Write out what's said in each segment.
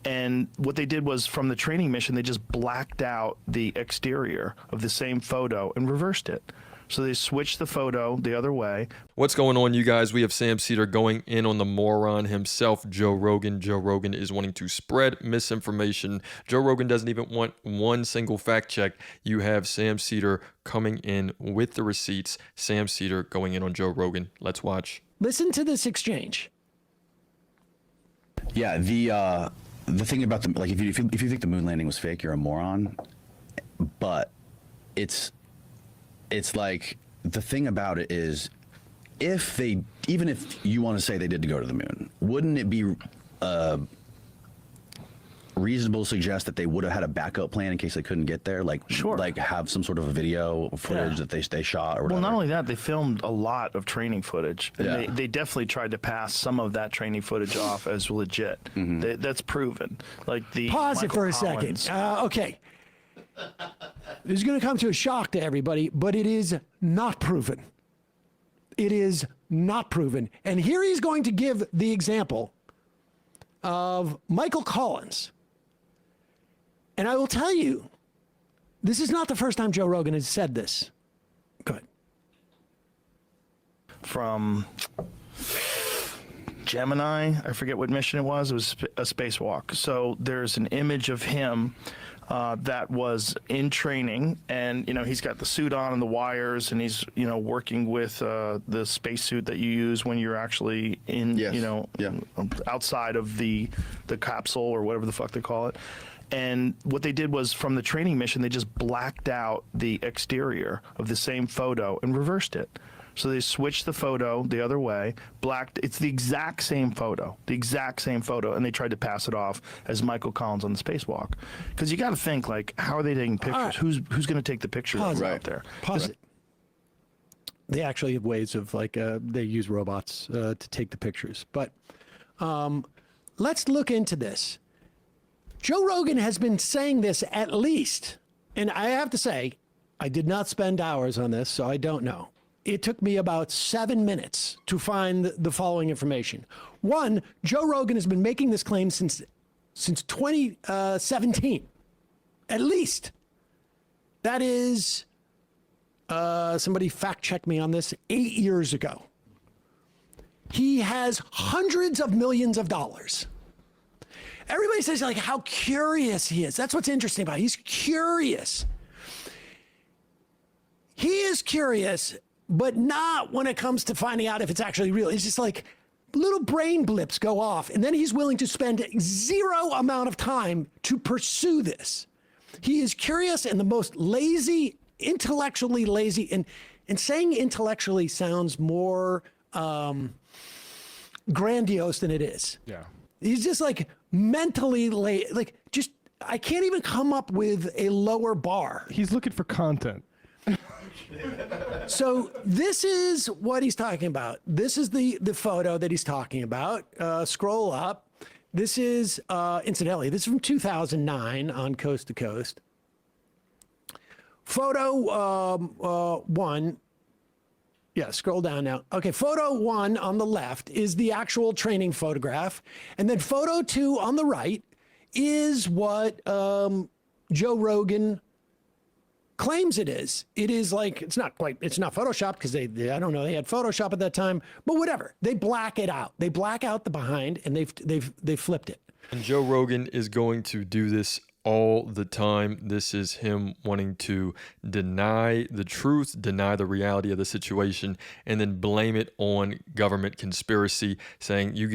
And what they did was, from the training mission, they just blacked out the exterior of the same photo and reversed it. So they switched the photo the other way. What's going on, you guys? We have Sam Seder going in on the moron himself, Joe Rogan. Joe Rogan is wanting to spread misinformation. Joe Rogan doesn't even want one single fact check. You have Sam Seder coming in with the receipts. Sam Seder going in on Joe Rogan. Let's watch. Listen to this exchange. Yeah, the thing about the, like, if you think the moon landing was fake, you're a moron. But it's like, the thing about it is, even if you want to say they did go to the moon, wouldn't it be reasonable to suggest that they would have had a backup plan in case they couldn't get there? Like, Sure. Like have some sort of a video footage that they shot or whatever. Well, not only that, they filmed a lot of training footage. And they definitely tried to pass some of that training footage off as legit. That's proven. Like the Pause it Michael for a Collins. second. Okay. This is going to come to a shock to everybody, but it is not proven. It is not proven. And here he's going to give the example of Michael Collins. And I will tell you, this is not the first time Joe Rogan has said this. Go ahead. From Gemini, I forget what mission it was a spacewalk. So there's an image of him that was in training, and he's got the suit on and the wires, and he's working with the spacesuit that you use when you're actually in outside of the capsule or whatever the fuck they call it. And what they did was, from the training mission, they just blacked out the exterior of the same photo and reversed it. So they switched the photo the other way, it's the exact same photo, and they tried to pass it off as Michael Collins on the spacewalk. Because you got to think, like, how are they taking pictures? Right. Who's going to take the pictures out there? Pause it. They actually have ways of, like, they use robots to take the pictures. But let's look into this. Joe Rogan has been saying this at least, and I have to say, I did not spend hours on this, so I don't know. It took me about 7 minutes to find the following information. One, Joe Rogan has been making this claim since 2017, at least. That is, somebody fact check me on this, 8 years ago. He has hundreds of millions of dollars. Everybody says, like, how curious he is. That's what's interesting about it. He's curious. He is curious, but not when it comes to finding out if it's actually real. It's just like little brain blips go off, and then he's willing to spend zero amount of time to pursue this. He is curious and the most lazy, intellectually lazy, and saying intellectually sounds more grandiose than it is. Yeah. He's just like mentally like just, I can't even come up with a lower bar. He's looking for content. So this is what he's talking about. This is the photo that he's talking about. Scroll up. This is, incidentally, this is from 2009 on Coast to Coast. Photo one. Yeah, scroll down now. Okay, photo one on the left is the actual training photograph. And then photo two on the right is what Joe Rogan claims it is. It is like, it's not Photoshopped, because they I don't know, they had Photoshop at that time, but whatever. They black it out. They black out the behind, and they've flipped it. And Joe Rogan is going to do this all the time. This is him wanting to deny the truth, deny the reality of the situation, and then blame it on government conspiracy, saying you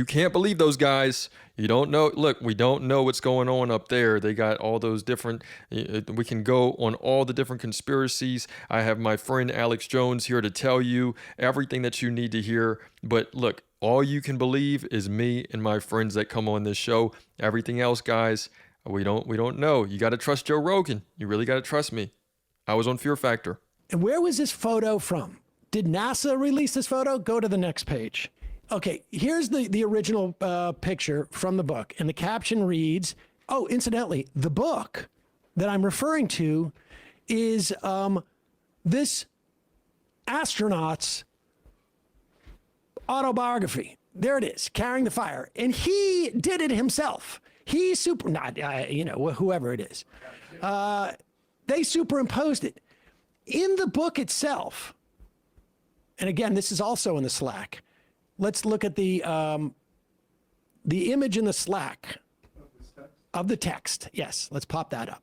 can't believe those guys. You don't know. Look, we don't know what's going on up there. They got all those different, we can go on all the different conspiracies. I have my friend Alex Jones here to tell you everything that you need to hear. But look, all you can believe is me and my friends that come on this show. Everything else, guys, we don't know. You got to trust Joe Rogan. You really got to trust me. I was on Fear Factor. And where was this photo from? Did NASA release this photo? Go to the next page. Okay, here's the original picture from the book. And the caption reads, oh, incidentally, the book that I'm referring to is this astronaut's autobiography. There it is, carrying the fire. And he did it himself. He whoever it is. They superimposed it. In the book itself, and again, this is also in the Slack. Let's look at the image in the Slack of the text. Yes, let's pop that up.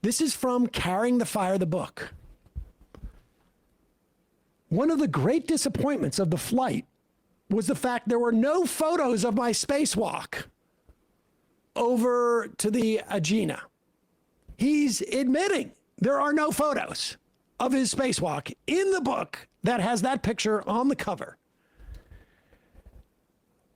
This is from Carrying the Fire, the book. One of the great disappointments of the flight was the fact there were no photos of my spacewalk over to the Agena. He's admitting there are no photos of his spacewalk in the book that has that picture on the cover.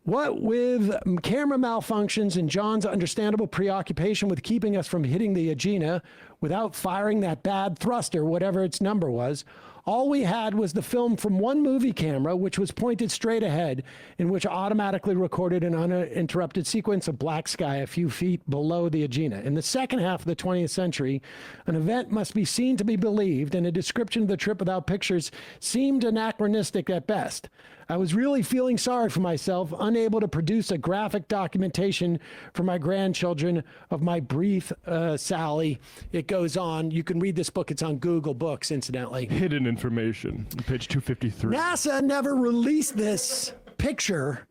What with camera malfunctions and John's understandable preoccupation with keeping us from hitting the Agena without firing that bad thruster, whatever its number was, all we had was the film from one movie camera, which was pointed straight ahead, in which automatically recorded an uninterrupted sequence of black sky a few feet below the Agena. In the second half of the 20th century, an event must be seen to be believed, and a description of the trip without pictures seemed anachronistic at best. I was really feeling sorry for myself, unable to produce a graphic documentation for my grandchildren of my brief Sally. It goes on. You can read this book. It's on Google Books, incidentally. Hidden information, page 253. NASA never released this picture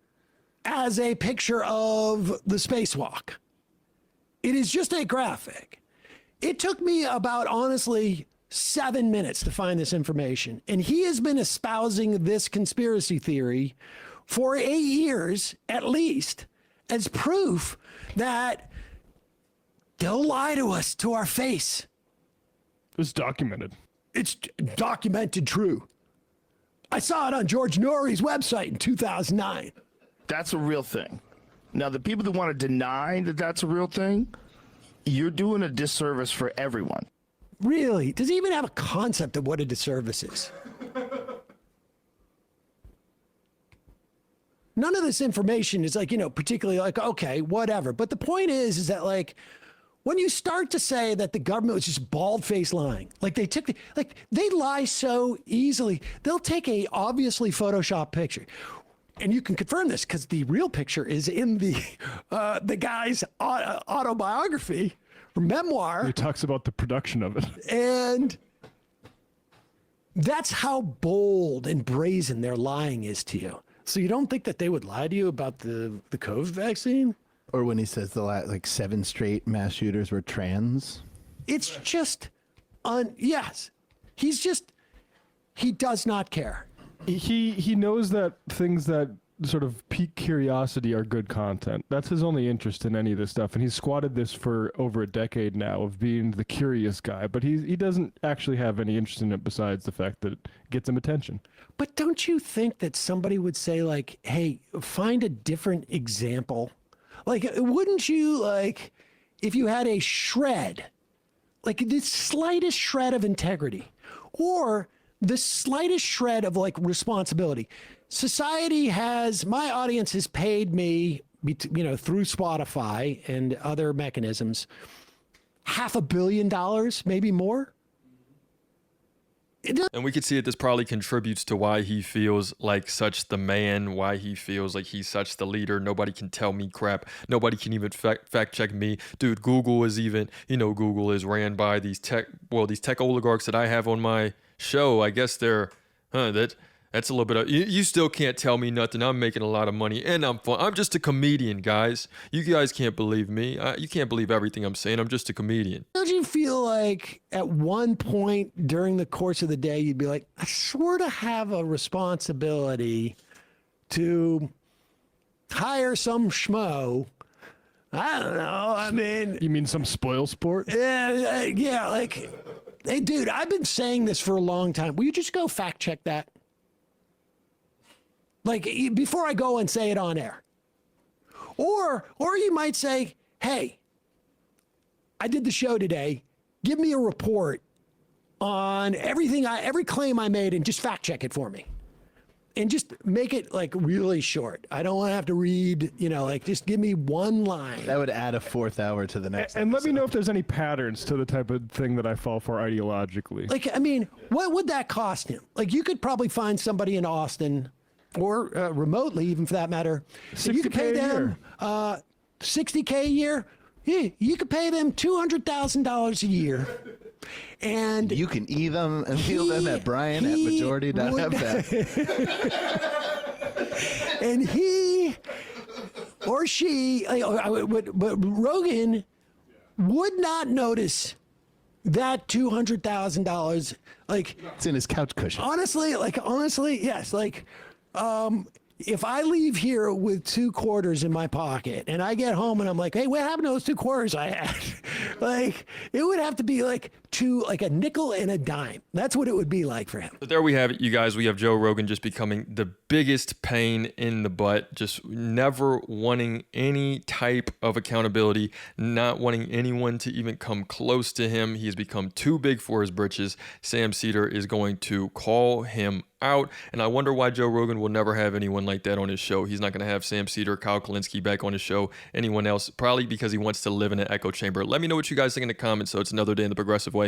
as a picture of the spacewalk. It is just a graphic. It took me about, honestly, 7 minutes to find this information. And he has been espousing this conspiracy theory for 8 years, at least, as proof that they'll lie to us to our face. It's documented. It's documented true. I saw it on George Norrie's website in 2009. That's a real thing. Now, the people that want to deny that that's a real thing, you're doing a disservice for everyone. Really? Does he even have a concept of what a disservice is? None of this information is like, particularly like, okay, whatever. But the point is that like, when you start to say that the government was just bald-faced lying, like they lie so easily, they'll take a obviously Photoshopped picture. And you can confirm this because the real picture is in the guy's autobiography or memoir. He talks about the production of it. And that's how bold and brazen their lying is to you. So you don't think that they would lie to you about the COVID vaccine? Or when he says like 7 straight mass shooters were trans. It's just, yes. He does not care. He knows that things that sort of pique curiosity are good content. That's his only interest in any of this stuff. And he's squatted this for over a decade now of being the curious guy. But he doesn't actually have any interest in it besides the fact that it gets him attention. But don't you think that somebody would say like, hey, find a different example? Like, wouldn't you, like, if you had a shred, like the slightest shred of integrity or the slightest shred of like responsibility? Society my audience has paid me, through Spotify and other mechanisms, $500 million, maybe more. And we can see that this probably contributes to why he feels like such the man, why he feels like he's such the leader. Nobody can tell me crap. Nobody can even fact check me. Dude, Google is even, Google is ran by these tech oligarchs that I have on my show. I guess they're, that's a little bit of, you still can't tell me nothing. I'm making a lot of money and I'm fun. I'm just a comedian, guys. You guys can't believe me. You can't believe everything I'm saying. I'm just a comedian. Don't you feel like at one point during the course of the day, you'd be like, I sort of have a responsibility to hire some schmo. I don't know. I mean, You mean some spoil sport? yeah, like, hey, dude, I've been saying this for a long time. Will you just go fact check that? Like, before I go and say it on air. Or you might say, hey, I did the show today. Give me a report on every claim I made and just fact check it for me. And just make it like really short. I don't want to have to read, just give me one line. That would add a 4th hour to the next And let me episode. know if there's any patterns to the type of thing that I fall for ideologically. Like, I mean, what would that cost him? Like, you could probably find somebody in Austin or remotely, even for that matter, if you could pay 60K a them $60K a year, you could pay them $200,000 a year. And You can eat them and feel them at Brian at majority.fm. and he or she, but Rogan would not notice that $200,000. Like, It's in his couch cushion. honestly, yes. Like, if I leave here with 2 quarters in my pocket and I get home and I'm like, hey, what happened to those 2 quarters I had? Like, it would have to be like a nickel and a dime. That's what it would be like for him. But there we have it, you guys. We have Joe Rogan just becoming the biggest pain in the butt, just never wanting any type of accountability, not wanting anyone to even come close to him. He has become too big for his britches. Sam Seder is going to call him out, and I wonder why Joe Rogan will never have anyone like that on his show. He's not going to have Sam Seder, Kyle Kalinske back on his show, anyone else, probably because he wants to live in an echo chamber. Let me know what you guys think in the comments. So it's another day in the progressive way.